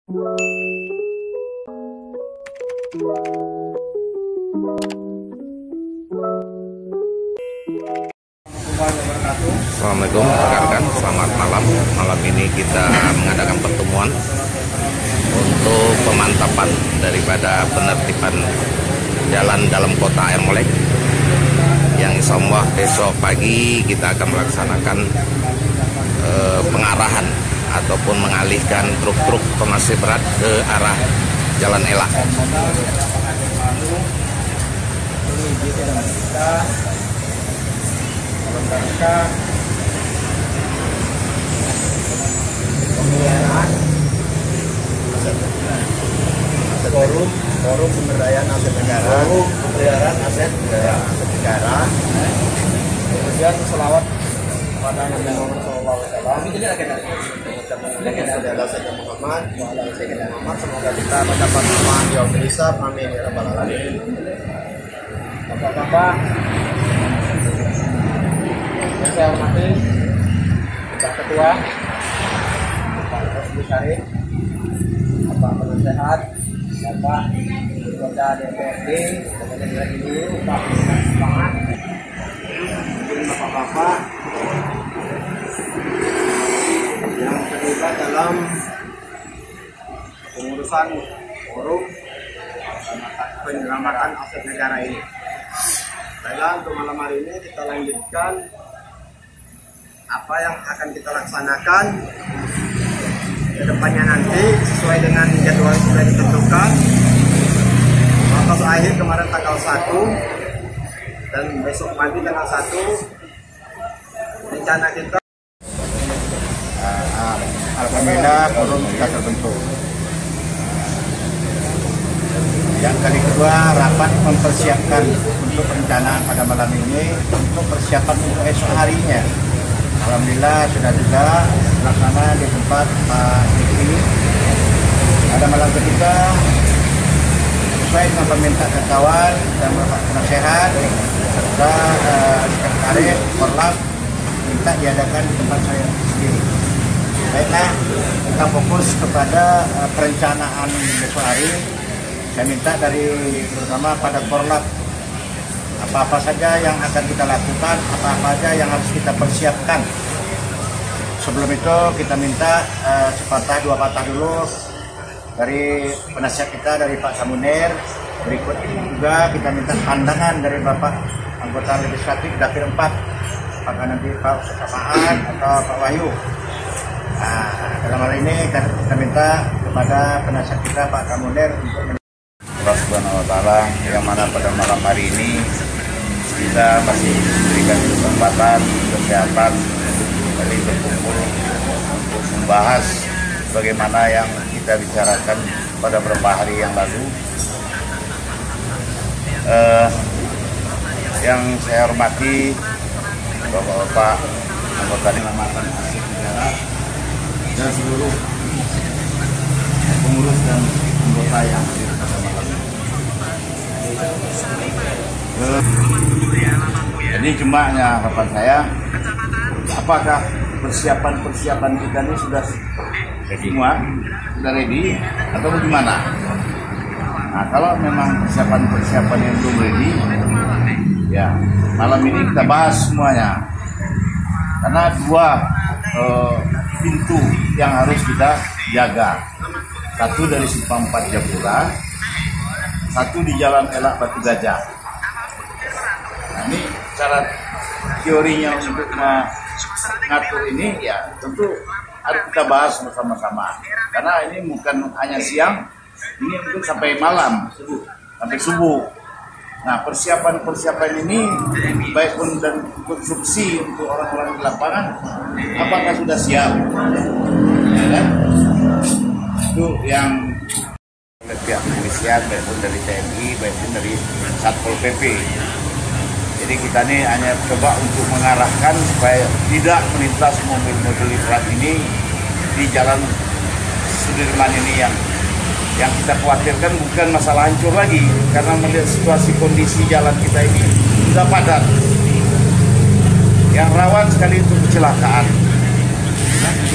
Assalamualaikum rekan-rekan, selamat malam. Malam ini kita mengadakan pertemuan untuk pemantapan daripada penertiban jalan dalam kota Ermolek, yang insya Allah besok pagi kita akan melaksanakan pengarahan ataupun mengalihkan truk-truk pemasir berat ke arah Jalan Elak. Pemeliharaan forum pemberdayaan aset negara, kemudian selawat kepada Nabi Muhammad SAW. Semoga kita mendapat manfaat di yaumil hisab. Amin ya rabbal alamin. Bapak-bapak yang saya hormati, Pak Ketua, Pak Komisaris, Bapak Penasehat, Bapak Ketua DPRD, kemudian dulu Pak Semangat, Bapak-bapak yang terlibat dalam pengurusan forum penyelamatan aset negara ini. Baiklah, untuk malam hari ini kita lanjutkan apa yang akan kita laksanakan ke depannya nanti sesuai dengan jadwal yang sudah ditentukan. Batas akhir kemarin tanggal 1 dan besok pagi tanggal 1 rencana kita. Alhamdulillah forum sudah terbentuk. Yang kali kedua, rapat mempersiapkan untuk perencanaan pada malam ini untuk persiapan untuk esok harinya. Alhamdulillah sudah juga terlaksana di tempat Pak Diki. Pada malam ketiga, sesuai dengan permintaan kawan dan Bapak Penasehat serta Sekretaris Korlap minta diadakan di tempat saya sendiri. Baiklah, kita fokus kepada perencanaan besok hari. Saya minta dari terutama pada Korlap, apa-apa saja yang akan kita lakukan, apa-apa saja yang harus kita persiapkan. Sebelum itu kita minta sepatah dua patah dulu dari penasihat kita, dari Pak Samunir. Berikut ini juga kita minta pandangan dari Bapak anggota legislatif Dapil 4, apakah nanti Pak Ustaz atau Pak Wahyu. Nah, dalam hal ini kita minta kepada penasihat kita Pak Samunir untuk Allah Subhanahu wa Ta'ala, yang mana pada malam hari ini kita masih diberikan kesempatan, kesehatan kembali berkumpul untuk membahas bagaimana yang kita bicarakan pada beberapa hari yang lalu. Yang saya hormati Bapak-bapak anggota penyelamatan aset negara dan seluruh pengurus dan anggota yang hadir pada malam ini. Jadi cuma harapan saya, apakah persiapan kita ini sudah semua sudah ready atau bagaimana? Nah, kalau memang persiapan yang belum ready, ya malam ini kita bahas semuanya. Karena dua pintu yang harus kita jaga. Satu dari Simpang 4 Japura, satu di Jalan Elak Batu Gajah. Nah, ini cara teorinya untuk mengatur ini, ya tentu harus kita bahas bersama-sama. Karena ini bukan hanya siang, ini untuk sampai malam, sampai subuh. Nah, persiapan ini baik pun dan konstruksi untuk orang-orang di lapangan, apakah sudah siap? Ya kan? Itu yang oleh pihak kepolisian, baik pun dari TNI, baik pun dari Satpol PP. Jadi kita ini hanya coba untuk mengarahkan supaya tidak melintas mobil-mobil berat ini di jalan Sudirman ini, yang kita khawatirkan bukan masalah hancur lagi, karena melihat situasi kondisi jalan kita ini sudah padat, yang rawan sekali untuk kecelakaan.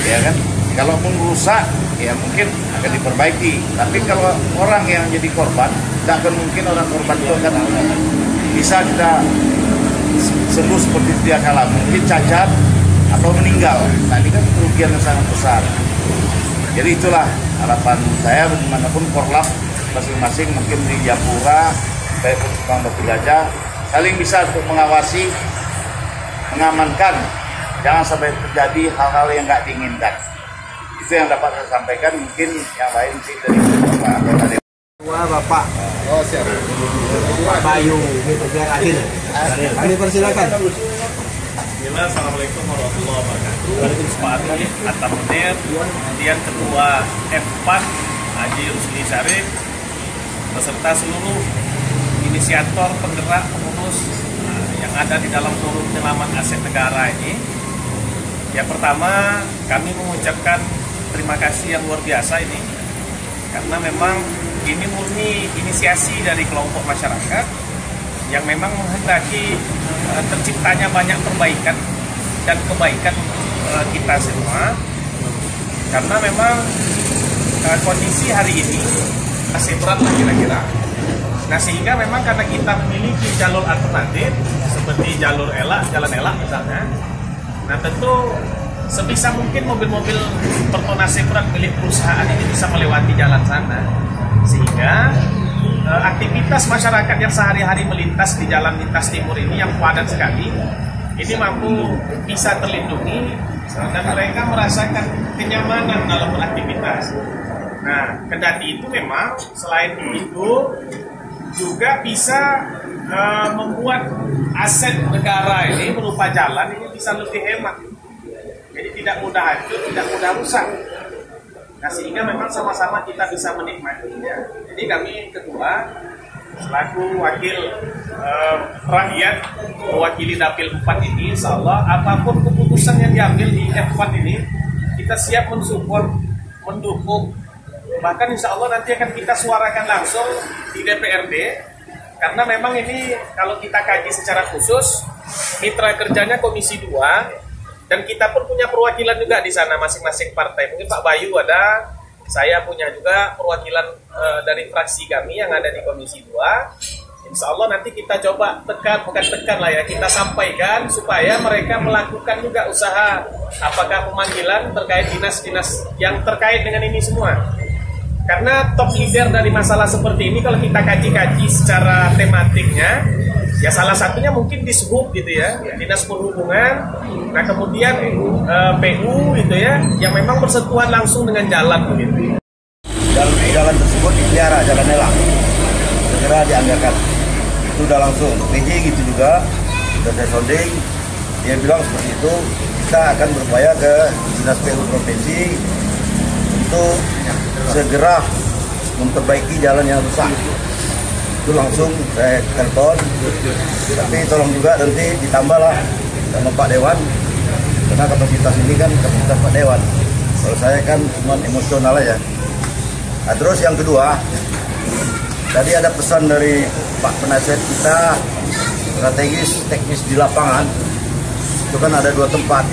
Ya kan? Kalau rusak ya mungkin akan diperbaiki. Tapi kalau orang yang jadi korban, tidak akan mungkin orang korban itu akan bisa kita sembuh seperti dia kala, mungkin cacat atau meninggal. Nah ini kan kerugian yang sangat besar. Jadi itulah harapan saya, bagaimanapun Korlap masing-masing mungkin di Japura, baik Tukang Batu Gajah, saling bisa untuk mengawasi, mengamankan, jangan sampai terjadi hal-hal yang nggak diinginkan. Itu yang dapat saya sampaikan, mungkin yang lain sih dari Bapak anggota Dewan. Bapak. Oh siap. Pak Bayu, Adil. Kami persilakan. Assalamualaikum warahmatullahi wabarakatuh. Pak Adil Atta Munir, kemudian Ketua F4 Haji Rusli Syarif, beserta seluruh inisiator, penggerak, pengurus yang ada di dalam forum penyelamat aset negara ini. Ya, pertama kami mengucapkan terima kasih yang luar biasa ini, karena memang ini murni inisiasi dari kelompok masyarakat yang memang menghendaki terciptanya banyak perbaikan dan kebaikan kita semua, karena memang kondisi hari ini masih berat lah kira-kira. Nah, sehingga memang karena kita memiliki jalur alternatif seperti jalur jalan elak misalnya, nah tentu sebisa mungkin mobil-mobil pertonase berat milik perusahaan ini bisa melewati jalan sana, sehingga aktivitas masyarakat yang sehari-hari melintas di jalan lintas timur ini yang padat sekali, ini mampu bisa terlindungi dan mereka merasakan kenyamanan dalam beraktivitas. Nah, kendati itu memang selain itu juga bisa membuat aset negara ini berupa jalan ini bisa lebih hemat. Jadi tidak mudah hancur, tidak mudah rusak. Nah, sehingga memang sama-sama kita bisa menikmatinya. Jadi kami kedua selaku wakil rakyat mewakili Dapil 4 ini, insya Allah apapun keputusan yang diambil di F4 ini kita siap mensupport, mendukung, bahkan insya Allah nanti akan kita suarakan langsung di DPRD, karena memang ini kalau kita kaji secara khusus mitra kerjanya Komisi 2 dan kita pun punya perwakilan juga di sana masing-masing partai. Mungkin Pak Bayu ada, saya punya juga perwakilan dari fraksi kami yang ada di Komisi 2. Insya Allah nanti kita coba bukan tekan lah ya, kita sampaikan supaya mereka melakukan juga usaha, apakah pemanggilan terkait dinas-dinas yang terkait dengan ini semua. Karena top leader dari masalah seperti ini kalau kita kaji-kaji secara tematiknya, ya salah satunya mungkin Dishub gitu ya, Dinas Perhubungan. Nah kemudian PU gitu ya, yang memang bersentuhan langsung dengan jalan begitu. Jalan tersebut dipelihara, jalan elang, segera dianggarkan. Itu udah langsung. PJ gitu juga, sudah saya sounding, dia bilang seperti itu. Kita akan berupaya ke Dinas PU Provinsi untuk segera memperbaiki jalan yang rusak. Itu langsung saya telepon, tapi tolong juga nanti ditambahlah sama Pak Dewan, karena kapasitas ini kan kapasitas Pak Dewan. Kalau saya kan cuma emosional aja. Nah, terus yang kedua, tadi ada pesan dari Pak Penasihat kita strategis teknis di lapangan, itu kan ada 2 tempat.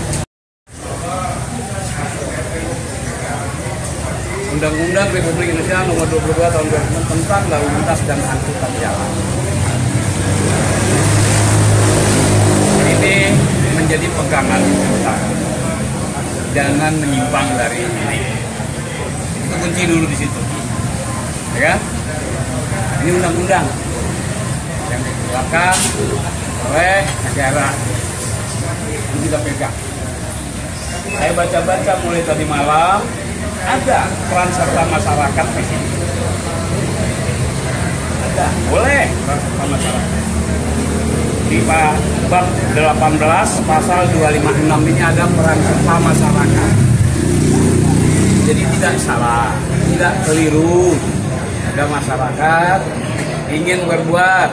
Undang-Undang Republik Indonesia Nomor 22 Tahun 2006 tentang Lalu Lintas dan Angkutan Jalan. Ini menjadi pegangan kita. Jangan menyimpang dari ini. Itu kunci dulu di situ. Ya kan? Ini undang-undang yang dikeluarkan oleh negara. Ini kita pegang. Saya baca-baca mulai tadi malam, ada peran serta masyarakat di sini. Ada, boleh peran serta masyarakat. Di bab 18 pasal 256 ini ada peran serta masyarakat. Jadi tidak salah, tidak keliru. Ada masyarakat ingin berbuat,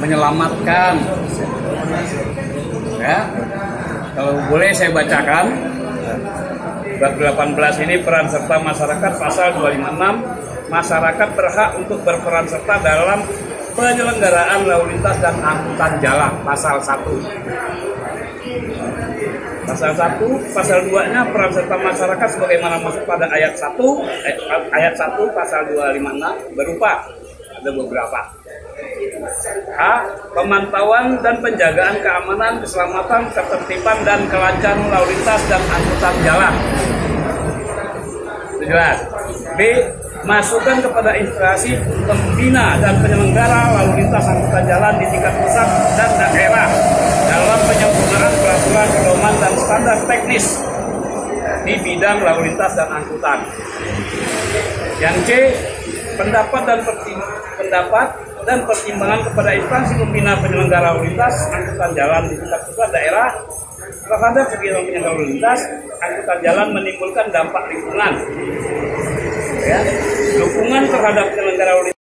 menyelamatkan. Ya, kalau boleh saya bacakan. Bab 18 ini peran serta masyarakat pasal 256, masyarakat berhak untuk berperan serta dalam penyelenggaraan lalu lintas dan angkutan jalan pasal 1. Pasal 1, pasal 2-nya peran serta masyarakat sebagaimana masuk pada ayat 1 pasal 256 berupa ada beberapa. A. Pemantauan dan penjagaan keamanan, keselamatan, ketertiban dan kelancaran lalu lintas dan angkutan jalan. Jelas. B. Masukan kepada instansi pembina dan penyelenggara lalu lintas angkutan jalan di tingkat pusat dan daerah dalam penyempurnaan peraturan pedoman dan standar teknis di bidang lalu lintas dan angkutan. Yang C. Pendapat dan pertimbangan kepada instansi pembina penyelenggara lalu lintas angkutan jalan di tingkat pusat daerah terhadap kegiatan penyelenggara lalu lintas angkutan jalan menimbulkan dampak lingkungan. Ya, dukungan terhadap penyelenggara lalu lintas.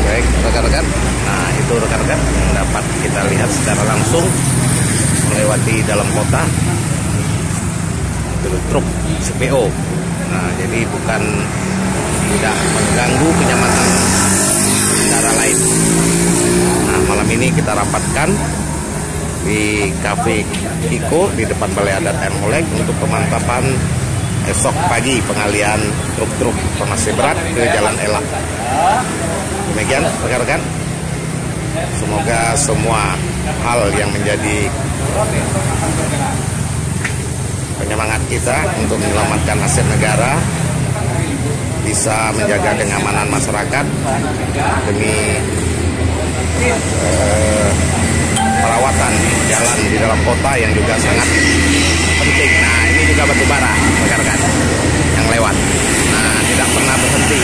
Baik rekan-rekan, nah itu rekan-rekan yang dapat kita lihat secara langsung melewati dalam kota truk CPO. Nah jadi bukan tidak mengganggu kenyamanan kendaraan lain. Nah malam ini kita rapatkan di Cafe Kiko di depan Balai Adat Ermolek untuk pemantapan esok pagi pengalihan truk-truk penghasil berat ke Jalan Elak. Demikian rekan-rekan, semoga semua hal yang menjadi penyemangat kita untuk menyelamatkan aset negara bisa menjaga kenyamanan masyarakat demi perawatan jalan di dalam kota yang juga sangat penting. Nah ini juga batu bara rekan-rekan yang lewat, nah tidak pernah berhenti.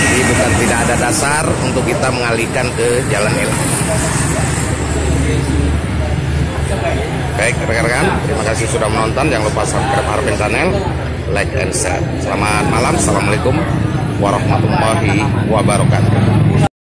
Jadi bukan tidak ada dasar untuk kita mengalihkan ke Jalan Elak. Baik rekan-rekan, terima kasih sudah menonton. Jangan lupa subscribe Harpin Channel, like and share. Selamat malam, assalamualaikum warahmatullahi wabarakatuh.